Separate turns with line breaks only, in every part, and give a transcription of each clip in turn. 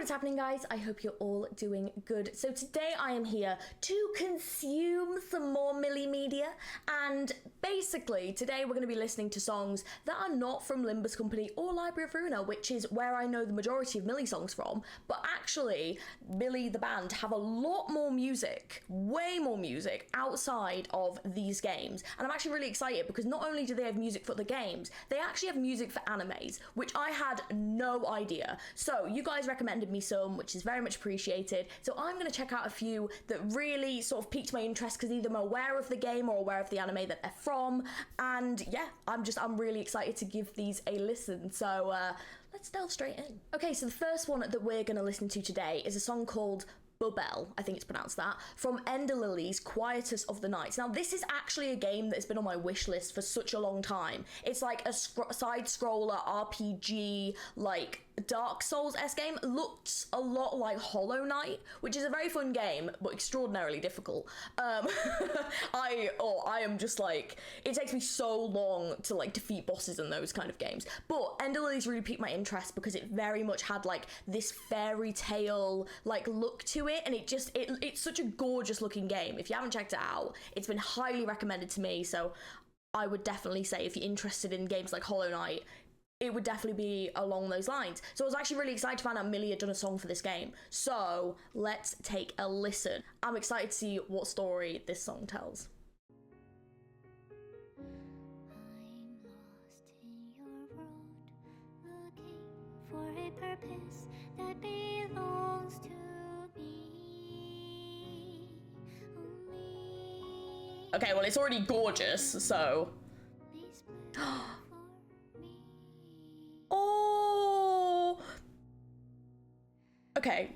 What's happening, guys? I hope you're all doing good. So today I am here to consume some more Mili media, and basically today we're going to be listening to songs that are not from Limbus Company or Library of Ruina, which is where I know the majority of Mili songs from, but actually Mili the band have a lot more music, way more music outside of these games, and I'm actually really excited because not only do they have music for the games, they actually have music for animes, which I had no idea. So you guys recommended me some, which is very much appreciated. So I'm going to check out a few that really sort of piqued my interest because either I'm aware of the game or aware of the anime that they're from. And yeah, I'm really excited to give these a listen. So let's delve straight in. Okay, so the first one that we're going to listen to today is a song called Bubel, I think it's pronounced that, from Lilies, Quietus of the Night. Now, this is actually a game that has been on my wish list for such a long time. It's like a side-scroller RPG, like Dark Souls-esque game. Looks a lot like Hollow Knight, which is a very fun game, but extraordinarily difficult. I am just like, it takes me so long to like defeat bosses in those kind of games. But Lilies really piqued my interest because it very much had like this fairy tale like look to it, and it's such a gorgeous looking game. If you haven't checked it out, it's been highly recommended to me, so I would definitely say if you're interested in games like Hollow Knight, it would definitely be along those lines. So I was actually really excited to find out Mili had done a song for this game. So let's take a listen. I'm excited to see what story this song tells.
I'm lost in your world, looking for a purpose that belongs to me. Only
Okay, well, it's already gorgeous, so. Oh! Okay.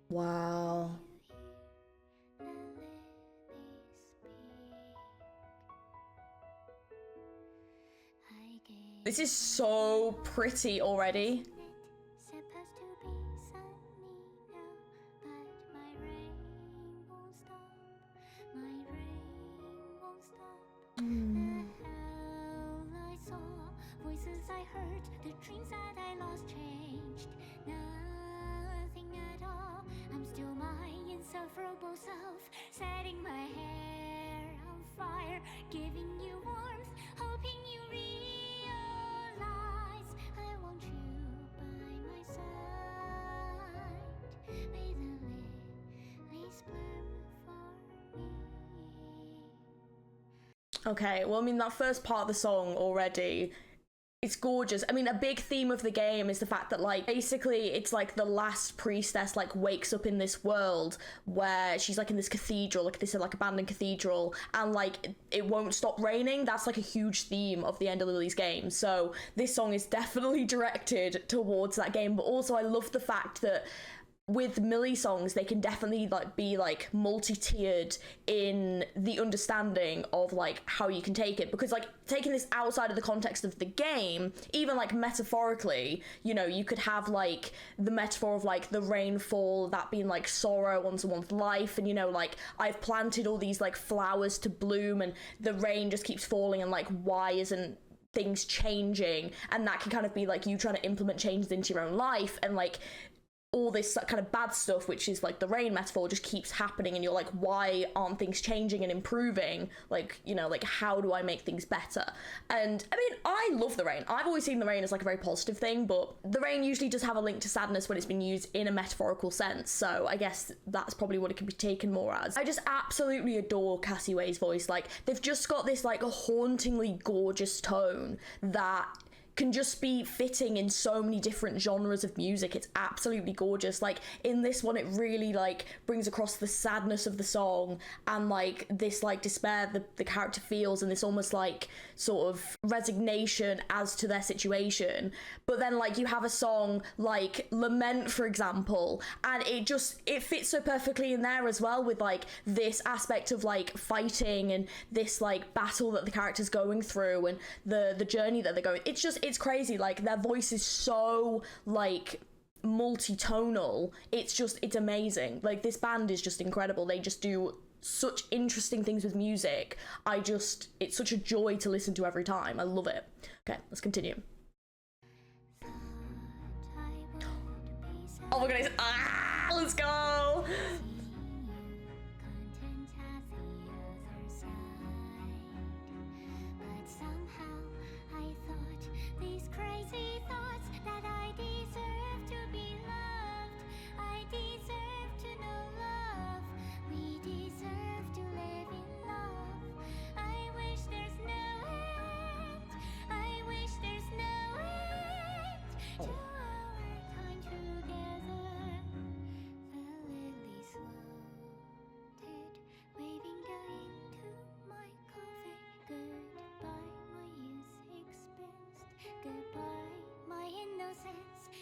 Wow. This is so pretty already.
Supposed to be sunny now, but my rain won't stop. My rain won't stop. The hell I saw, voices I heard, the dreams that I lost changed. Nothing at all. I'm still my insufferable self, setting my hair on fire, giving you warmth, hoping you realize I want you by my side. May the lilies bloom for me.
Okay, well, I mean, that first part of the song already, it's gorgeous. I mean, a big theme of the game is the fact that, like, basically it's like the last priestess, like, wakes up in this world where she's, like, in this cathedral, like, this, like, abandoned cathedral, and, like, it won't stop raining. That's, like, a huge theme of the End of Lilies game. So this song is definitely directed towards that game, but also I love the fact that with Mili songs, they can definitely like be like multi-tiered in the understanding of like how you can take it, because like taking this outside of the context of the game, even like metaphorically, you know, you could have like the metaphor of like the rainfall, that being like sorrow on someone's life, and you know, like I've planted all these like flowers to bloom and the rain just keeps falling, and like why isn't things changing? And that can kind of be like you trying to implement changes into your own life, and like all this kind of bad stuff, which is like the rain metaphor, just keeps happening, and you're like, why aren't things changing and improving? Like, you know, like how do I make things better? And I mean, I love the rain. I've always seen the rain as like a very positive thing, but the rain usually does have a link to sadness when it's been used in a metaphorical sense, so I guess that's probably what it can be taken more as. I just absolutely adore Cassie Way's voice. Like, they've just got this like hauntingly gorgeous tone that can just be fitting in so many different genres of music. It's absolutely gorgeous. Like in this one, it really like brings across the sadness of the song and like this like despair the character feels, and this almost like sort of resignation as to their situation. But then like you have a song like Lament, for example, and it fits so perfectly in there as well, with like this aspect of like fighting and this like battle that the character's going through and the journey that they're going. It's crazy. Like their voice is so like multi-tonal. It's amazing. Like this band is just incredible. They just do such interesting things with music. It's such a joy to listen to every time. I love it. Okay, let's continue. Oh my goodness. Let's go.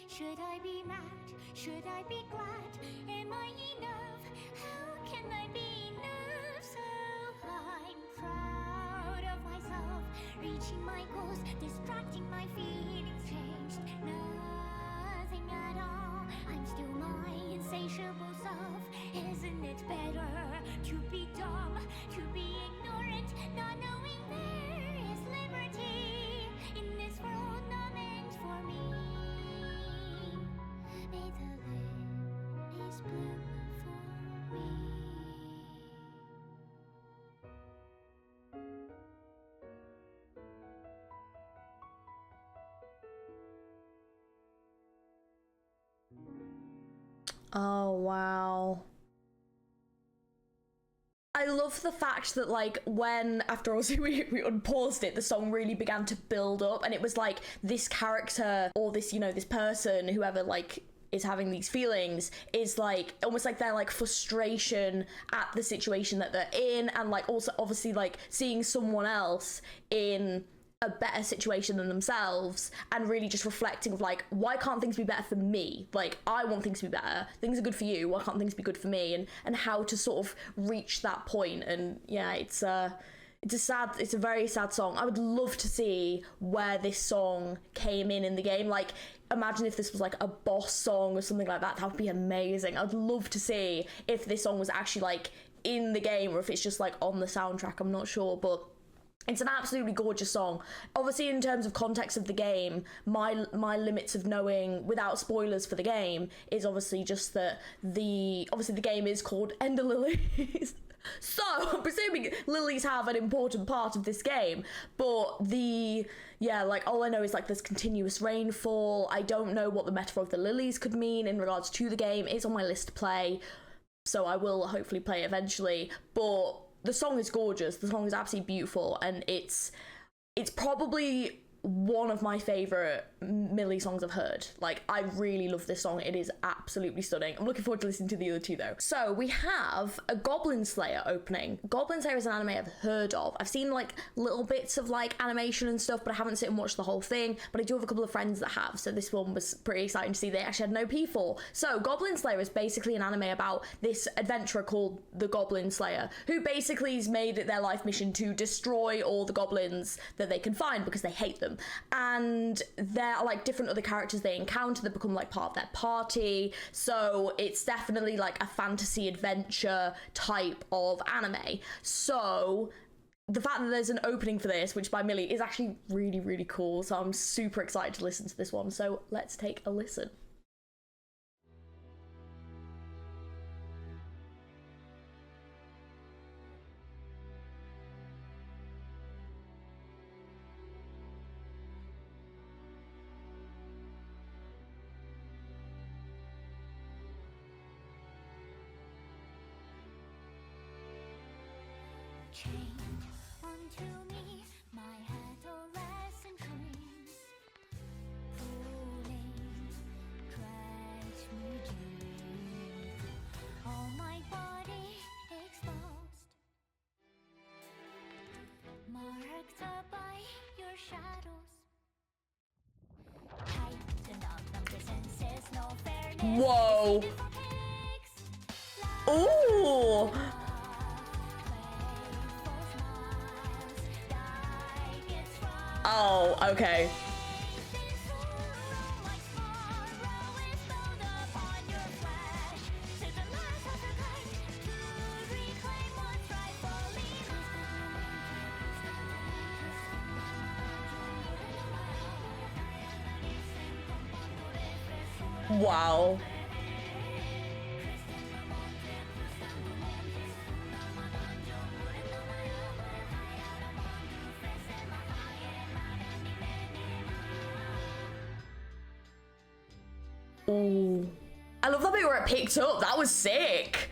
Should I be mad? Should I be glad? Am I enough? How can I be enough? So I'm proud of myself, reaching my goals, distracting my feelings, changed nothing at all. I'm still my insatiable self. Isn't it better to be dumb, to be ignorant, not knowing there is liberty in this world not meant for me? May the lilies bloom for me.
Oh, wow. I love the fact that like when after also we unpaused it, the song really began to build up, and it was like this character or this, you know, this person, whoever like is having these feelings, is like almost like their like frustration at the situation that they're in, and like also obviously like seeing someone else in a better situation than themselves, and really just reflecting of like, why can't things be better for me? Like I want things to be better, things are good for you, why can't things be good for me? And how to sort of reach that point. And yeah, it's a very sad song. I would love to see where this song came in the game. Like imagine if this was like a boss song or something like that. That would be amazing. I'd love to see if this song was actually like in the game or if it's just like on the soundtrack. I'm not sure, but it's an absolutely gorgeous song. Obviously, in terms of context of the game, my limits of knowing without spoilers for the game is obviously just that the game is called Ender Lilies. So I'm presuming lilies have an important part of this game, but like all I know is like there's continuous rainfall. I don't know what the metaphor of the lilies could mean in regards to the game. It's on my list to play, so I will hopefully play it eventually. But the song is gorgeous. The song is absolutely beautiful, and it's probably one of my favourite Mili songs I've heard. Like, I really love this song. It is absolutely stunning. I'm looking forward to listening to the other two, though. So, we have a Goblin Slayer opening. Goblin Slayer is an anime I've heard of. I've seen, like, little bits of, like, animation and stuff, but I haven't sit and watched the whole thing. But I do have a couple of friends that have, so this one was pretty exciting to see. They actually had no P for. So, Goblin Slayer is basically an anime about this adventurer called the Goblin Slayer, who basically has made it their life mission to destroy all the goblins that they can find because they hate them. And there are like different other characters they encounter that become like part of their party, so it's definitely like a fantasy adventure type of anime. So the fact that there's an opening for this, which by Mili, is actually really, really cool, so I'm super excited to listen to this one. So let's take a listen.
Chained onto me, my adolescent dreams.
Whoa. Ooh. Oh, okay. Wow. Ooh. I love that bit where it picked up. That was sick.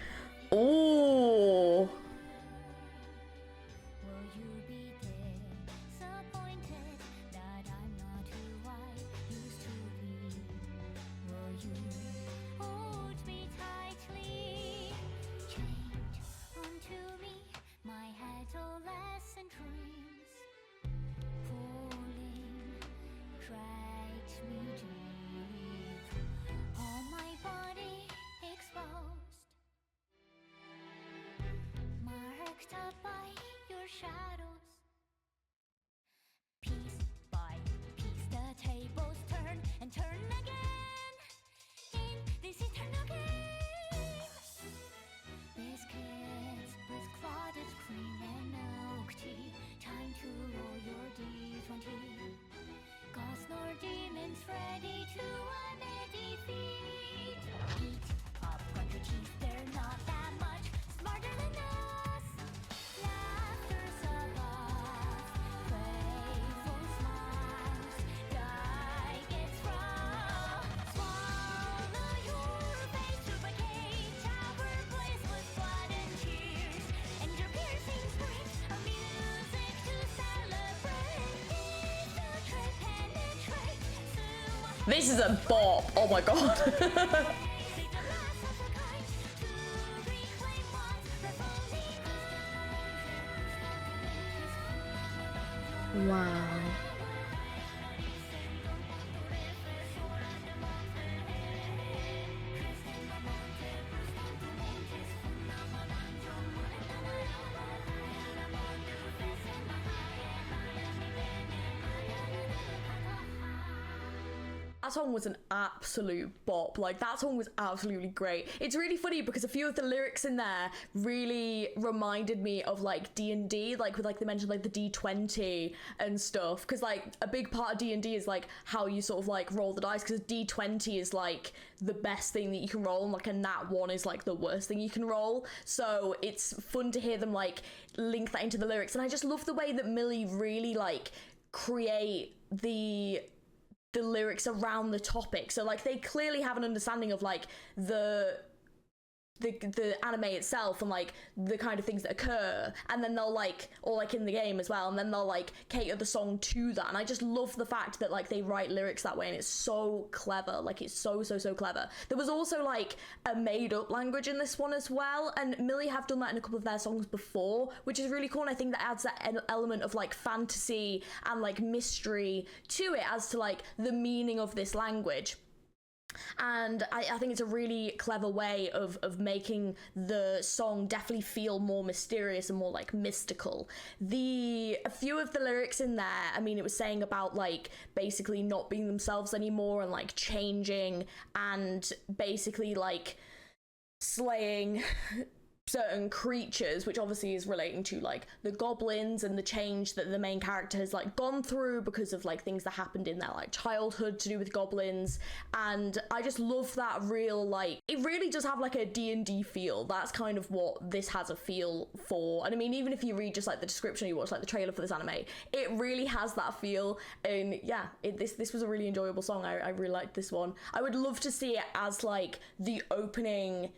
Ooh.
Will you be disappointed that I'm not who I used to be? Will you hold me tightly? Change onto me, my adolescent dreams. Pulling, dragged me deep. All my body exposed, marked out by your shadows. Piece by piece the tables turn and turn again in this eternal game. Biscuits with clotted cream and milk tea. Time to roll your D20. Gods nor demons ready to admit defeat. Eat popcorn to cheese, they're not that much smarter than us. Laughter's above, playful smiles, guy gets rough. Swallow your face to a cage, tower blaze with blood and tears, and your piercing screams are music to celebrate. Infiltrate, penetrate,
This is a bop. Oh my god. Wow. That song was an absolute bop. Like, that song was absolutely great. It's really funny because a few of the lyrics in there really reminded me of like D&D, like with like they mentioned like the D20 and stuff, because like a big part of D&D is like how you sort of like roll the dice, because D20 is like the best thing that you can roll, and like a nat 1 is like the worst thing you can roll. So it's fun to hear them like link that into the lyrics, and I just love the way that Mili really like create the lyrics around the topic. So like they clearly have an understanding of like the anime itself and like the kind of things that occur, and then they'll like, or like in the game as well, and then they'll like cater the song to that. And I just love the fact that like they write lyrics that way, and it's so clever. Like it's so clever. There was also like a made up language in this one as well, and Mili have done that in a couple of their songs before, which is really cool. And I think that adds that element of like fantasy and like mystery to it as to like the meaning of this language. And I think it's a really clever way of making the song definitely feel more mysterious and more like mystical. A few of the lyrics in there, I mean, it was saying about like basically not being themselves anymore and like changing and basically like slaying certain creatures, which obviously is relating to like the goblins and the change that the main character has like gone through because of like things that happened in their like childhood to do with goblins. And I just love that real, like, it really does have like a D&D feel. That's kind of what this has a feel for. And I mean, even if you read just like the description, you watch like the trailer for this anime, it really has that feel. And yeah, this was a really enjoyable song. I really liked this one. I would love to see it as like the opening,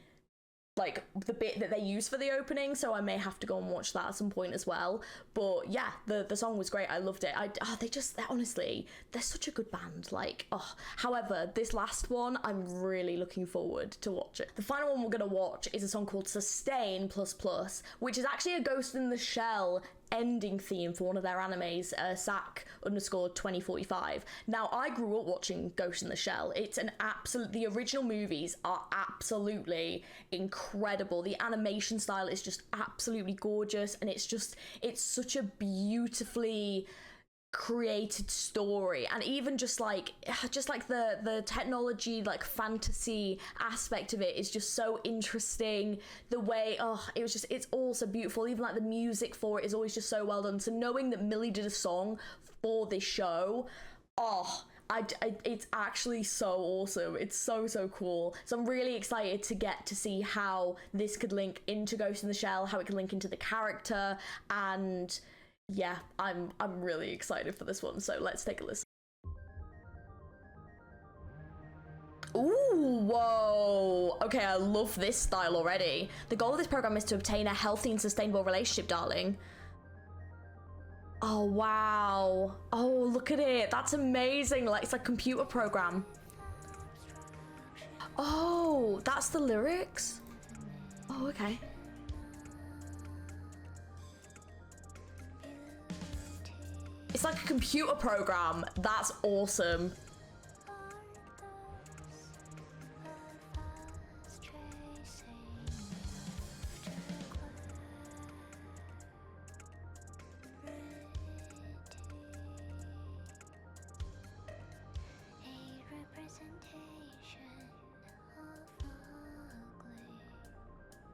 like the bit that they use for the opening, so I may have to go and watch that at some point as well. But yeah, the song was great. I loved it. They're honestly, they're such a good band. Like, however, this last one, I'm really looking forward to watch it. The final one we're gonna watch is a song called Sustain++, which is actually a Ghost in the Shell ending theme for one of their animes, Sac_2045. Now, I grew up watching Ghost in the Shell. It's an absolute, the original movies are absolutely incredible. The animation style is just absolutely gorgeous, and it's such a beautifully created story. And even just like the technology, like fantasy aspect of it is just so interesting. The way it's all so beautiful. Even like the music for it is always just so well done. So knowing that Mili did a song for this show, it's actually so awesome. It's so cool. So I'm really excited to get to see how this could link into Ghost in the Shell, how it can link into the character, and yeah, I'm really excited for this one. So let's take a listen. Ooh, whoa. Okay, I love this style already. The goal of this program is to obtain a healthy and sustainable relationship, darling. Oh, wow. Oh, look at it. That's amazing. Like, it's like a computer program. Oh, that's the lyrics? Oh, okay. It's like a computer program. That's awesome.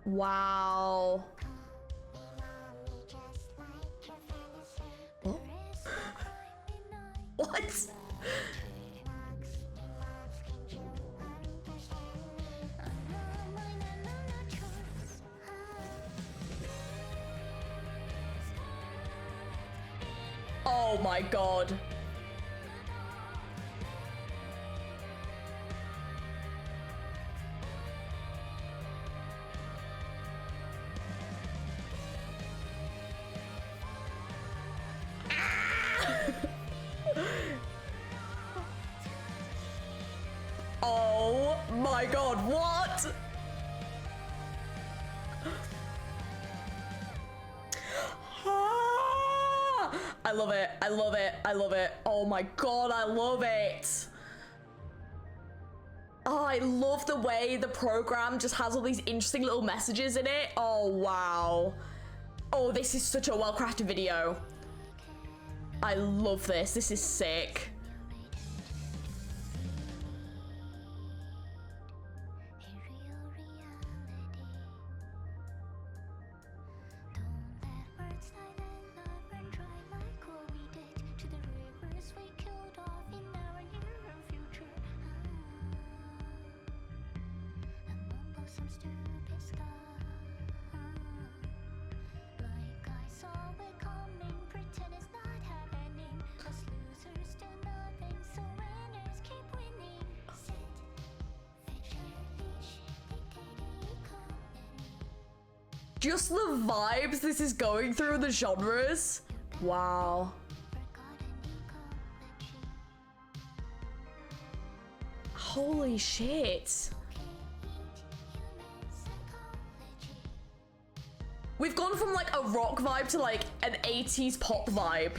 Wow. Oh. What? Oh my god. Oh my god, what? I love it, I love it, I love it. Oh my god, I love it. Oh, I love the way the program just has all these interesting little messages in it. Oh, wow. Oh, this is such a well-crafted video. I love this. This is sick. Just the vibes this is going through, the genres. Wow. Holy shit. We've gone from like a rock vibe to like an 80s pop vibe.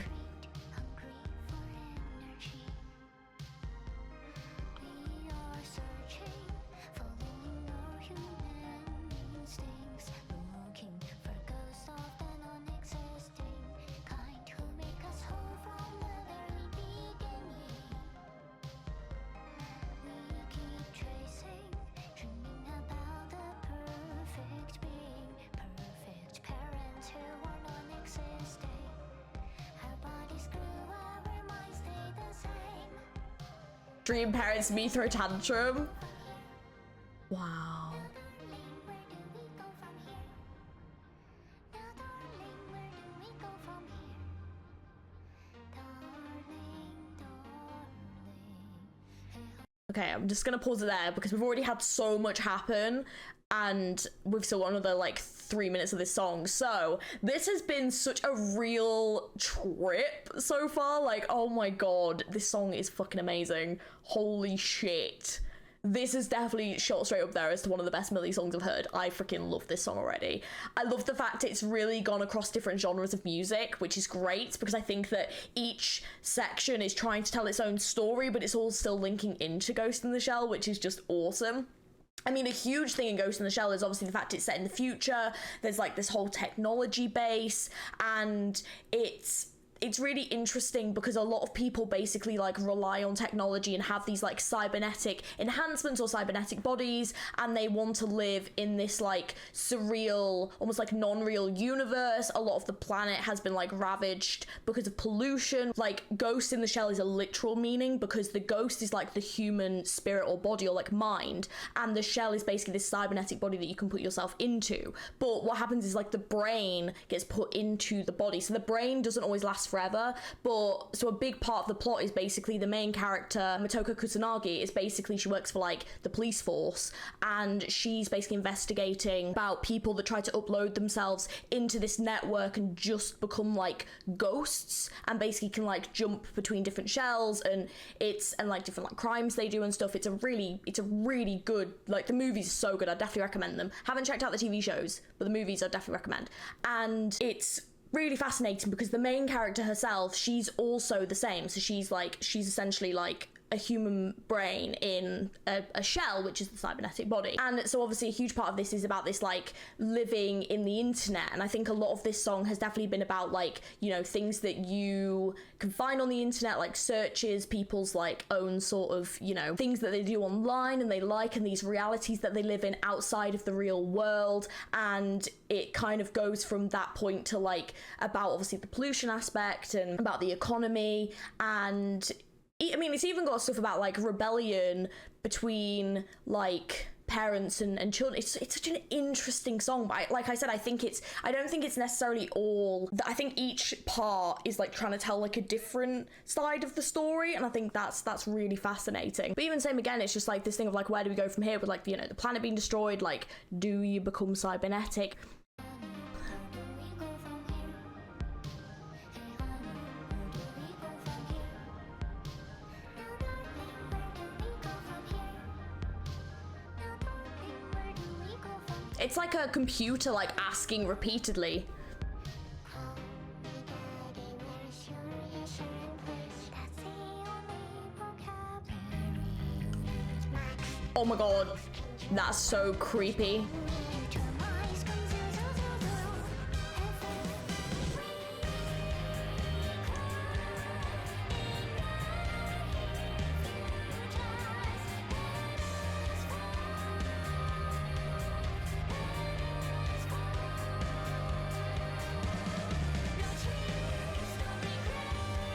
Dream parents, me throw tantrum. Wow. Okay, I'm just gonna pause it there because we've already had so much happen and we've still got another like 3 minutes of this song. So this has been such a real trip so far. Like, oh my god, this song is fucking amazing. Holy shit. This is definitely shot straight up there as to one of the best Mili songs I've heard. I freaking love this song already. I love the fact it's really gone across different genres of music, which is great because I think that each section is trying to tell its own story, but it's all still linking into Ghost in the Shell, which is just awesome. I mean, a huge thing in Ghost in the Shell is obviously the fact it's set in the future. There's like this whole technology base, and it's really interesting because a lot of people basically like rely on technology and have these like cybernetic enhancements or cybernetic bodies, and they want to live in this like surreal, almost like non-real universe. A lot of the planet has been like ravaged because of pollution. Like Ghost in the Shell is a literal meaning because the ghost is like the human spirit or body or like mind, and the shell is basically this cybernetic body that you can put yourself into. But what happens is like the brain gets put into the body, so the brain doesn't always last forever. But so a big part of the plot is basically the main character Motoko Kusanagi is basically, she works for like the police force, and she's basically investigating about people that try to upload themselves into this network and just become like ghosts, and basically can like jump between different shells, and like different like crimes they do and stuff. It's a really good, like the movies are so good. I definitely recommend them. Haven't checked out the TV shows, but the movies I definitely recommend. And it's really fascinating because the main character herself, she's also the same. So she's essentially like a human brain in a shell, which is the cybernetic body. And so obviously a huge part of this is about this like living in the internet, and I think a lot of this song has definitely been about like, you know, things that you can find on the internet, like searches, people's like own sort of, you know, things that they do online and they like, and these realities that they live in outside of the real world. And it kind of goes from that point to like about obviously the pollution aspect and about the economy, and I mean, it's even got stuff about like rebellion between like parents and children. It's such an interesting song, but like I said, I don't think it's necessarily all. I think each part is like trying to tell like a different side of the story, and I think that's really fascinating. But even same again, it's just like this thing of like, where do we go from here with like, you know, the planet being destroyed? Like, do you become cybernetic? It's like a computer like asking repeatedly. Oh my god, that's so creepy.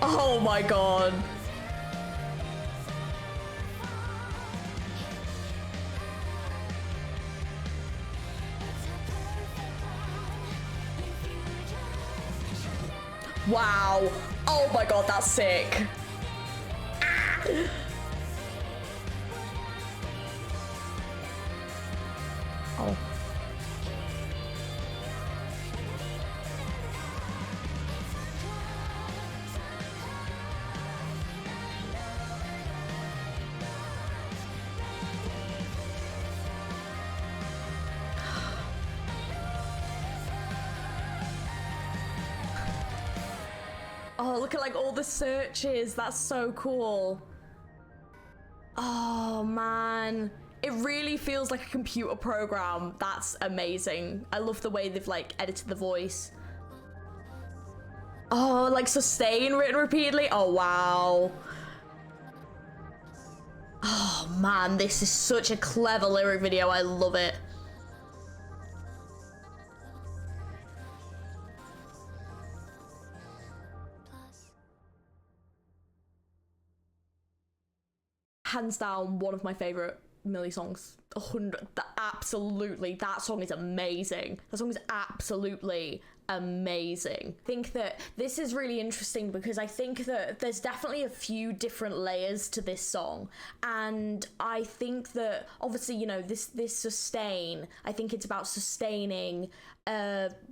Oh my god. Wow. Oh my god, that's sick. Ah. Oh. Oh, look at like all the searches. That's so cool. Oh man, it really feels like a computer program. That's amazing. I love the way they've like edited the voice. Oh, like sustain written repeatedly. Oh wow. Oh man, this is such a clever lyric video. I love it. Hands down, one of my favorite Mili songs. 100. Absolutely, that song is amazing. That song is absolutely amazing. I think that this is really interesting because I think that there's definitely a few different layers to this song, and I think that obviously, you know, this sustain, I think it's about sustaining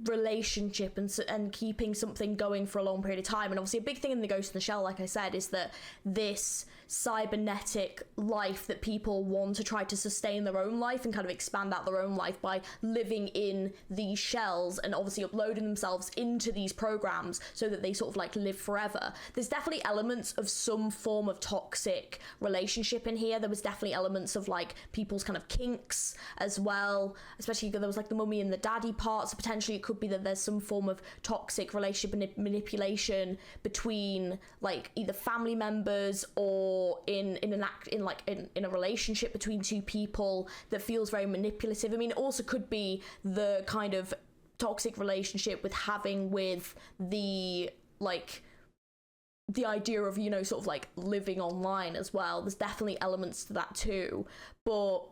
relationship and keeping something going for a long period of time. And obviously a big thing in the Ghost in the Shell, like I said, is that this cybernetic life that people want to try to sustain their own life and kind of expand out their own life by living in these shells and obviously uploading themselves into these programs so that they sort of like live forever. There's definitely elements of some form of toxic relationship in here. There was definitely elements of like people's kind of kinks as well, especially there was like the mummy and the daddy part. So potentially it could be that there's some form of toxic relationship manipulation between like either family members or in a relationship between two people that feels very manipulative. I mean, it also could be the kind of toxic relationship with the idea of, you know, sort of like living online as well. There's definitely elements to that too, but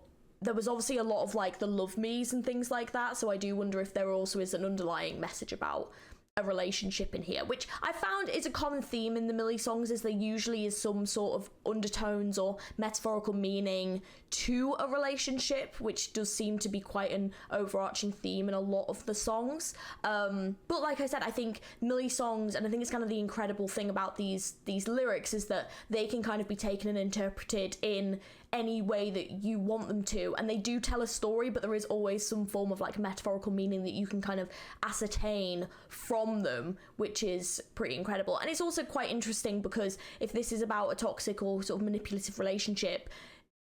there was obviously a lot of like the love me's and things like that, so I do wonder if there also is an underlying message about a relationship in here, which I found is a common theme in the Mili songs, is there usually is some sort of undertones or metaphorical meaning to a relationship, which does seem to be quite an overarching theme in a lot of the songs. But like I said, I think Mili songs, and I think it's kind of the incredible thing about these lyrics, is that they can kind of be taken and interpreted in any way that you want them to, and they do tell a story, but there is always some form of like metaphorical meaning that you can kind of ascertain from them, which is pretty incredible. And it's also quite interesting because if this is about a toxic or sort of manipulative relationship,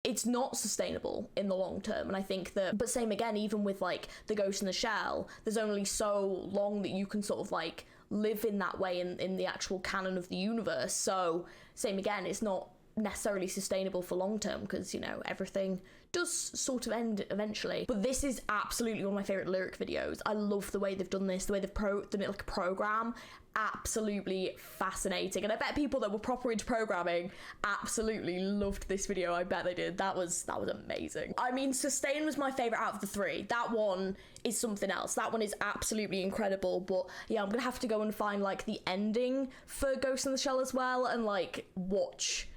it's not sustainable in the long term. And I think that, but same again, even with like the Ghost in the Shell, there's only so long that you can sort of like live in that way in the actual canon of the universe. So same again, it's not necessarily sustainable for long term, because, you know, everything does sort of end eventually. But this is absolutely one of my favorite lyric videos. I love the way they've done this, the way they've done it like a program. Absolutely fascinating, and I bet people that were proper into programming absolutely loved this video. I bet they did. That was amazing. I mean, Sustain was my favorite out of the three. That one is something else. That one is absolutely incredible. But yeah, I'm gonna have to go and find like the ending for Ghost in the Shell as well, and like watch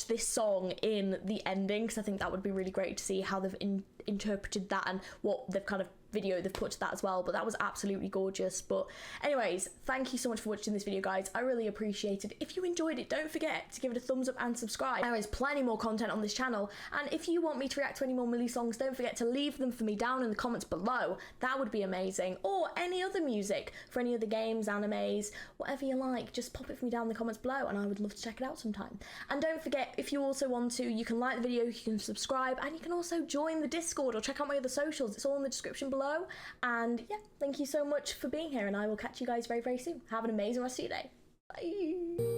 this song in the ending, because I think that would be really great to see how they've interpreted that and what they've kind of video they've put to that as well. But that was absolutely gorgeous. But anyways, thank you so much for watching this video, guys. I really appreciate it. If you enjoyed it, don't forget to give it a thumbs up and subscribe. There is plenty more content on this channel, and if you want me to react to any more Mili songs, don't forget to leave them for me down in the comments below. That would be amazing. Or any other music for any other games, animes, whatever you like, just pop it for me down in the comments below, and I would love to check it out sometime. And don't forget, if you also want to, you can like the video, you can subscribe, and you can also join the Discord or check out my other socials. It's all in the description below. And yeah, thank you so much for being here, and I will catch you guys very, very soon. Have an amazing rest of your day. Bye.